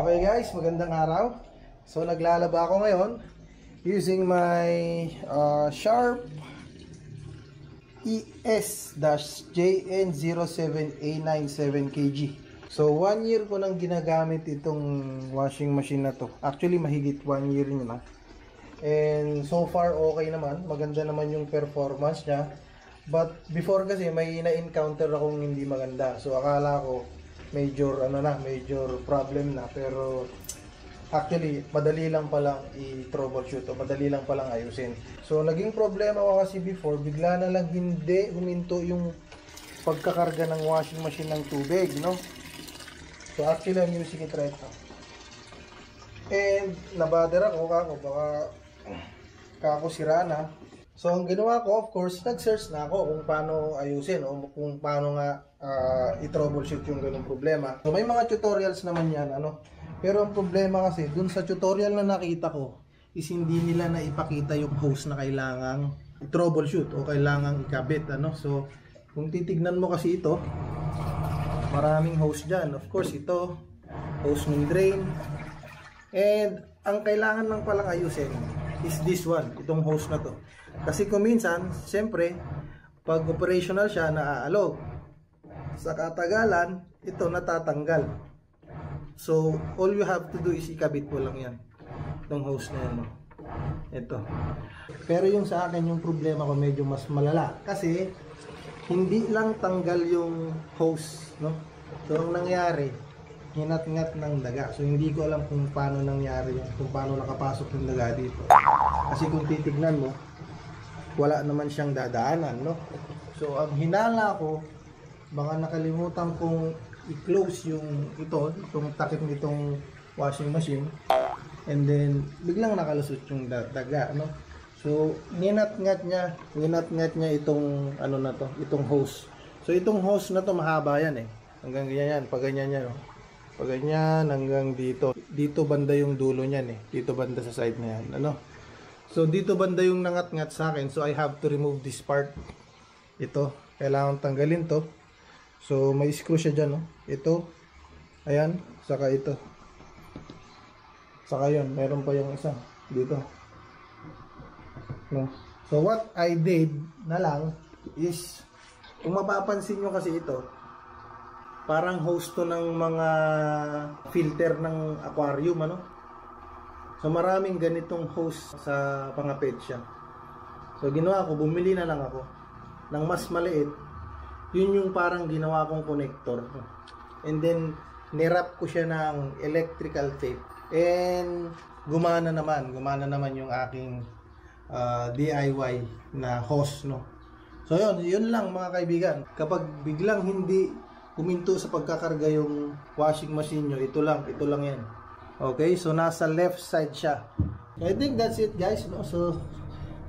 Okay guys, magandang araw. So naglalaba ako ngayon using my Sharp ES-JN07A97kg. So 1 year ko nang ginagamit itong washing machine na to. Actually mahigit 1 year nyo na. And so far okay naman, maganda naman yung performance niya. But before kasi may na-encounter akong hindi maganda. So akala ko major problem na, pero actually madali lang palang i-troubleshoot o madali lang palang ayusin. So naging problema ko kasi before, bigla na lang hindi huminto yung pagkakarga ng washing machine ng tubig, no? So actually I'm using it right now. And nabother ako baka kako sira na. So ang ginawa ko, of course, nag-search na ako kung paano ayusin o kung paano nga i-troubleshoot yung ganung problema. So may mga tutorials naman yan, ano. Pero ang problema kasi, dun sa tutorial na nakita ko, is hindi nila na ipakita yung hose na kailangang i-troubleshoot o kailangang ikabit, ano. So kung titignan mo kasi ito, maraming hose dyan. Of course, ito, hose ng drain. And ang kailangan lang palang ayusin is this one, itong hose na to. Kasi kung minsan, siyempre, pag operational siya, naaalog. Sa katagalan, ito natatanggal. So, all you have to do is ikabit mo lang yan. Itong hose na yan. No? Ito. Pero yung sa akin, yung problema ko medyo mas malala. Kasi, hindi lang tanggal yung hose. No? So, ang nangyari, hinat-ngat ng daga. So, hindi ko alam kung paano nangyari yun. Kung paano nakapasok yung daga dito. Kasi kung titignan mo, wala naman siyang dadaanan, no? So ang hinala ko, baka nakalimutan kong i-close yung itong takip nitong washing machine, and then biglang nakalusot yung daga, no? So ninat-ngat niya itong ano na to, itong hose. So itong hose na to mahaba yan hanggang ganyan yan, pag ganyan yan, no? Pag ganyan hanggang dito banda yung dulo niyan dito banda sa side na yan, ano? So dito banda yung nangat-ngat sa akin, so I have to remove this part. Ito, kailangan tanggalin to. So may screw siya dyan, no? Ito, ayan, saka ito. Saka yun, meron pa yung isa dito, no? So what I did na lang is, kung mapapansin nyo kasi ito, parang hose to ng mga filter ng aquarium, ano? So maraming ganitong hose sa mga pet shop. So ginawa ko, bumili na lang ako ng mas maliit. Yun yung parang ginawa kong connector. And then nirap ko siya ng electrical tape. And gumana naman yung aking DIY na hose, no. So yun lang mga kaibigan. Kapag biglang hindi huminto sa pagkakarga yung washing machine nyo, ito lang yan. Okay, so nasa left side siya. So I think that's it guys, no? So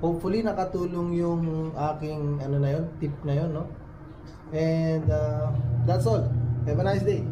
hopefully nakatulong yung aking tip na yun, no? And that's all. Have a nice day.